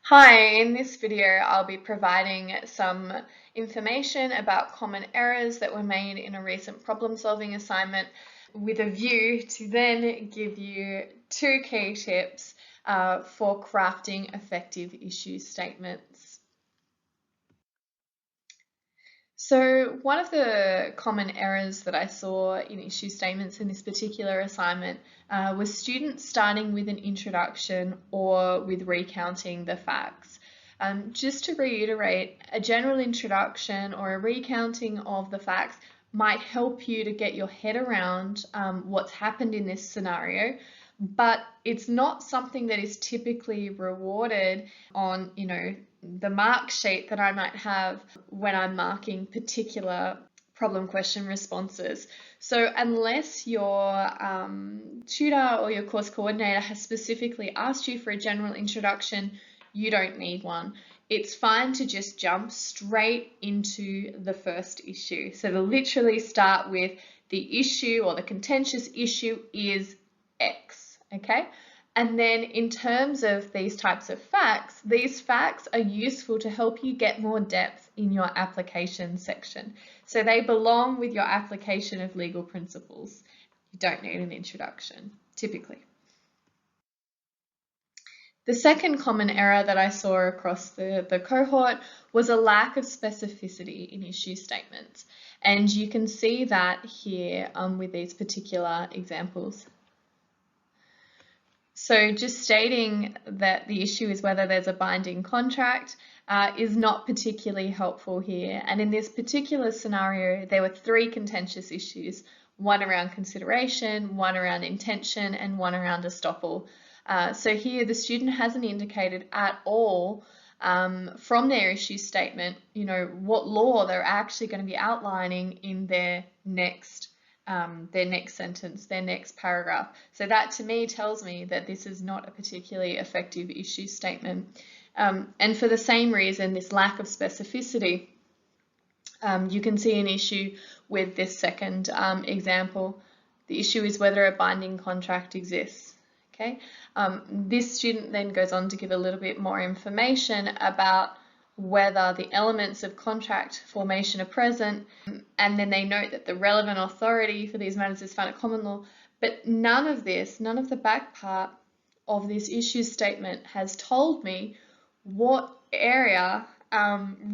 Hi, in this video I'll be providing some information about common errors that were made in a recent problem-solving assignment with a view to then give you two key tips for crafting effective issue statements. So one of the common errors that I saw in issue statements in this particular assignment was students starting with an introduction or with recounting the facts. Just to reiterate, a general introduction or a recounting of the facts might help you to get your head around what's happened in this scenario, but it's not something that is typically rewarded on, the mark sheet that I might have when I'm marking particular problem question responses. So unless your tutor or your course coordinator has specifically asked you for a general introduction, you don't need one. It's fine to just jump straight into the first issue. So to literally start with the issue or the contentious issue is X, okay? And then in terms of these types of facts, these facts are useful to help you get more depth in your application section. So they belong with your application of legal principles. You don't need an introduction, typically. The second common error that I saw across the cohort was a lack of specificity in issue statements. And you can see that here with these particular examples. So just stating that the issue is whether there's a binding contract is not particularly helpful here. And in this particular scenario, there were three contentious issues, one around consideration, one around intention, and one around estoppel. So here the student hasn't indicated at all from their issue statement, what law they're actually going to be outlining in their next sentence, their next paragraph. So that to me tells me that this is not a particularly effective issue statement. And for the same reason, this lack of specificity, you can see an issue with this second example. The issue is whether a binding contract exists. Okay. This student then goes on to give a little bit more information about whether the elements of contract formation are present, and then they note that the relevant authority for these matters is found at common law, but none of the back part of this issue statement has told me what area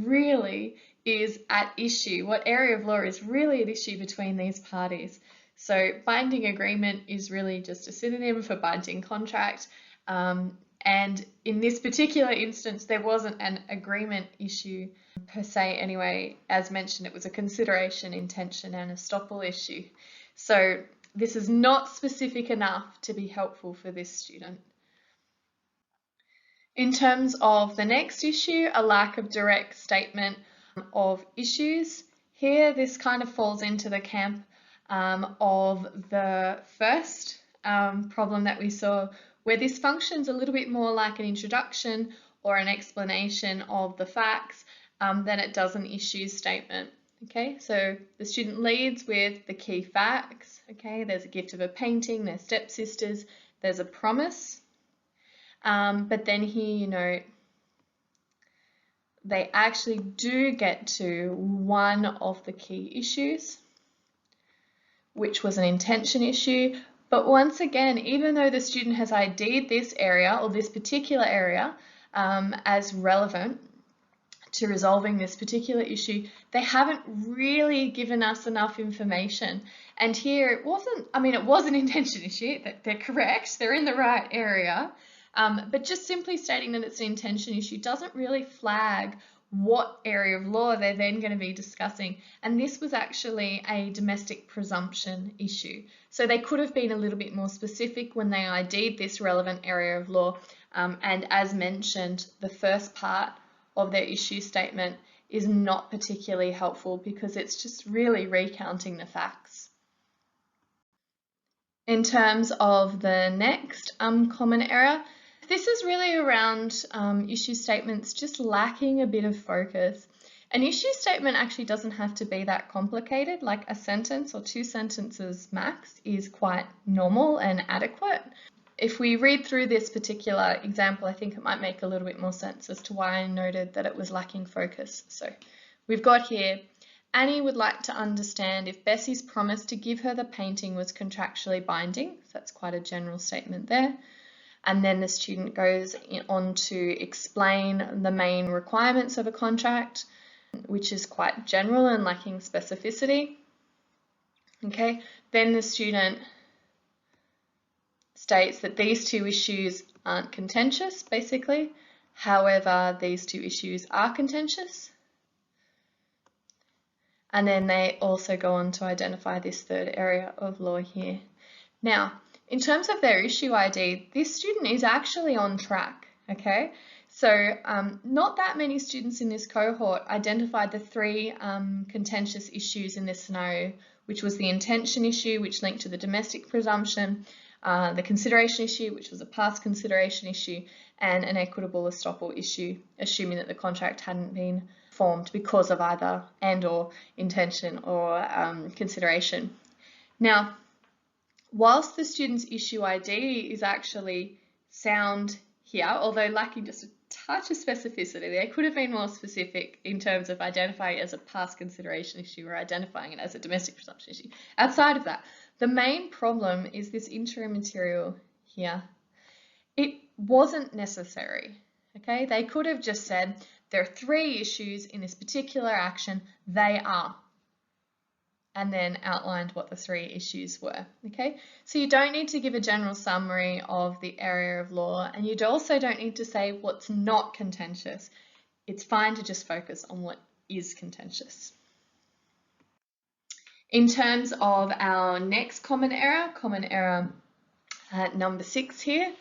really is at issue, what area of law is really at issue between these parties. So binding agreement is really just a synonym for binding contract. And in this particular instance, there wasn't an agreement issue per se anyway. As mentioned, it was a consideration, intention, and estoppel issue. So this is not specific enough to be helpful for this student. In terms of the next issue, a lack of direct statement of issues. Here, this kind of falls into the camp of the first problem that we saw, where this functions a little bit more like an introduction or an explanation of the facts than it does an issue statement. Okay, so the student leads with the key facts. Okay, there's a gift of a painting, there's stepsisters, there's a promise. But then here, they actually do get to one of the key issues, which was an intention issue. But once again, even though the student has ID'd this area or this particular area as relevant to resolving this particular issue, they haven't really given us enough information. And here it wasn't, it was an intention issue, they're correct, they're in the right area, but just simply stating that it's an intention issue doesn't really flag what area of law they're then going to be discussing. And this was actually a domestic presumption issue. So they could have been a little bit more specific when they ID'd this relevant area of law. And as mentioned, the first part of their issue statement is not particularly helpful because it's just really recounting the facts. In terms of the next common error, this is really around issue statements just lacking a bit of focus. An issue statement actually doesn't have to be that complicated, like a sentence or two sentences max is quite normal and adequate. if we read through this particular example, I think it might make a little bit more sense as to why I noted that it was lacking focus. So we've got here, Annie would like to understand if Bessie's promise to give her the painting was contractually binding. So that's quite a general statement there. And then the student goes on to explain the main requirements of a contract, which is quite general and lacking specificity. Okay, then the student states that these two issues aren't contentious, basically. However, these two issues are contentious. And then they also go on to identify this third area of law here. Now, in terms of their issue ID, this student is actually on track, okay? So not that many students in this cohort identified the three contentious issues in this scenario, which was the intention issue, which linked to the domestic presumption, the consideration issue, which was a past consideration issue, and an equitable estoppel issue, assuming that the contract hadn't been formed because of either and/or intention or consideration. Now, whilst the student's issue ID is actually sound here, although lacking just a touch of specificity, they could have been more specific in terms of identifying it as a past consideration issue or identifying it as a domestic presumption issue. Outside of that, the main problem is this interim material here. It wasn't necessary, okay? They could have just said, there are three issues in this particular action, they are, and then outlined what the three issues were, okay? So you don't need to give a general summary of the area of law, and you also don't need to say what's not contentious. It's fine to just focus on what is contentious. In terms of our next common error number 6 here,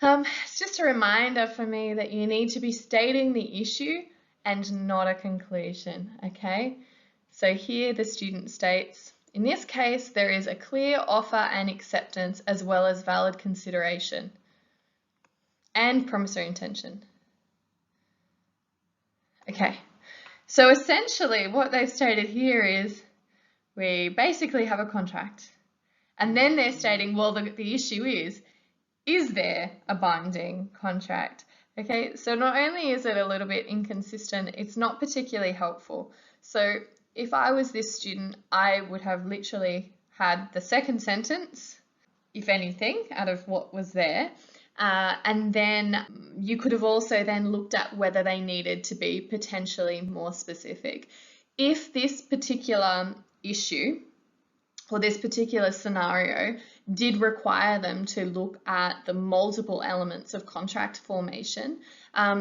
it's just a reminder for me that you need to be stating the issue and not a conclusion, okay? So here the student states, in this case, there is a clear offer and acceptance as well as valid consideration and promissory intention. Okay, so essentially what they've stated here is we basically have a contract, and then they're stating, well, the issue is there a binding contract? Okay, so not only is it a little bit inconsistent, it's not particularly helpful. So if I was this student, I would have literally had the second sentence, if anything, out of what was there. And then you could have also then looked at whether they needed to be potentially more specific. If this particular issue or this particular scenario did require them to look at the multiple elements of contract formation,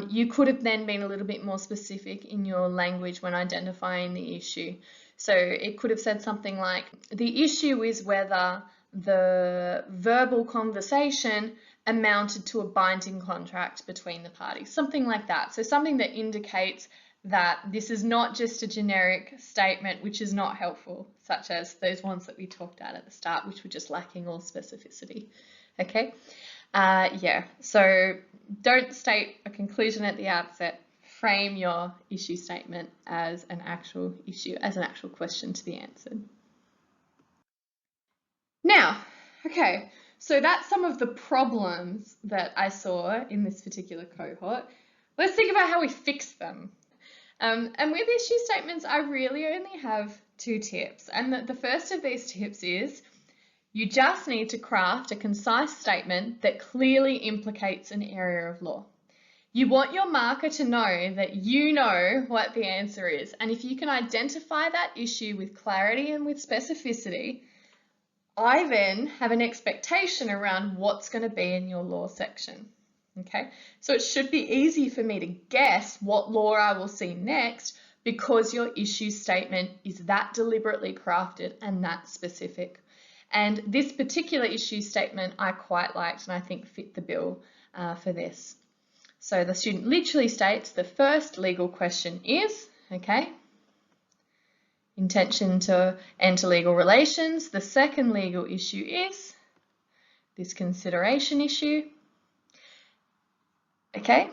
you could have then been a little bit more specific in your language when identifying the issue. So it could have said something like, the issue is whether the verbal conversation amounted to a binding contract between the parties, something like that. So something that indicates that this is not just a generic statement which is not helpful, such as those ones that we talked at the start, which were just lacking all specificity. Okay, yeah, so don't state a conclusion at the outset. Frame your issue statement as an actual issue, as an actual question to be answered. Now, okay, so that's some of the problems that I saw in this particular cohort. Let's think about how we fix them. And with issue statements, I really only have 2 tips. And the first of these tips is you just need to craft a concise statement that clearly implicates an area of law. You want your marker to know that you know what the answer is. And if you can identify that issue with clarity and with specificity, I then have an expectation around what's going to be in your law section. Okay, so it should be easy for me to guess what law I will see next because your issue statement is that deliberately crafted and that specific. And this particular issue statement I quite liked and I think fit the bill for this. So the student literally states the first legal question is, okay, intention to enter legal relations. The second legal issue is this consideration issue. Okay,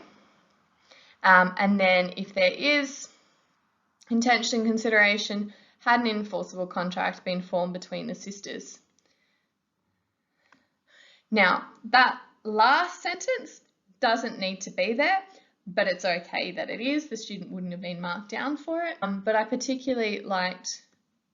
and then if there is intention and consideration, had an enforceable contract been formed between the sisters? Now, that last sentence doesn't need to be there, but it's okay that it is. The student wouldn't have been marked down for it. But I particularly liked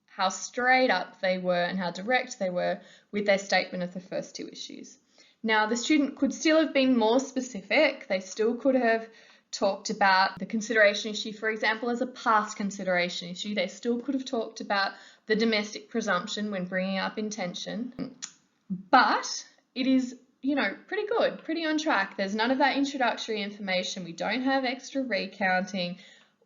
how straight up they were and how direct they were with their statement of the first two issues. Now, the student could still have been more specific. They still could have talked about the consideration issue, for example, as a past consideration issue. They still could have talked about the domestic presumption when bringing up intention. But it is, pretty good, pretty on track. There's none of that introductory information. We don't have extra recounting.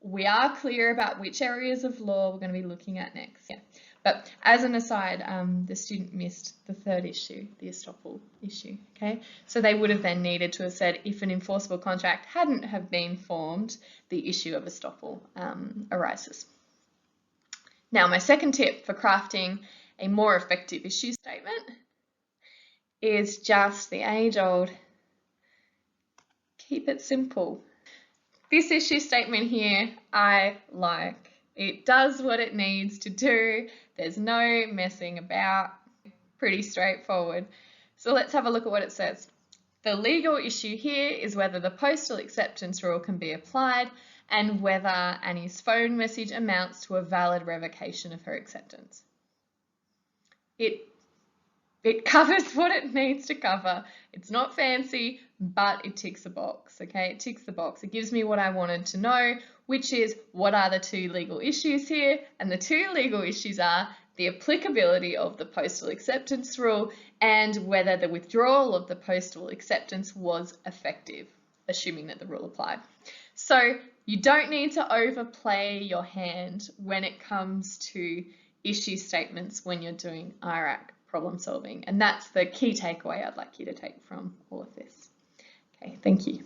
We are clear about which areas of law we're going to be looking at next. Yeah. But as an aside, the student missed the third issue, the estoppel issue. Okay, so they would have then needed to have said if an enforceable contract hadn't have been formed, the issue of estoppel arises. Now, my second tip for crafting a more effective issue statement is just the age-old keep it simple. This issue statement here, I like. It does what it needs to do. There's no messing about. Pretty straightforward. So let's have a look at what it says. The legal issue here is whether the postal acceptance rule can be applied and whether Annie's phone message amounts to a valid revocation of her acceptance. It covers what it needs to cover. It's not fancy, but it ticks the box, okay? It ticks the box. It gives me what I wanted to know, which is what are the two legal issues here? And the two legal issues are the applicability of the postal acceptance rule and whether the withdrawal of the postal acceptance was effective, assuming that the rule applied. So you don't need to overplay your hand when it comes to issue statements when you're doing IRAC problem solving. And that's the key takeaway I'd like you to take from all of this. Okay, thank you.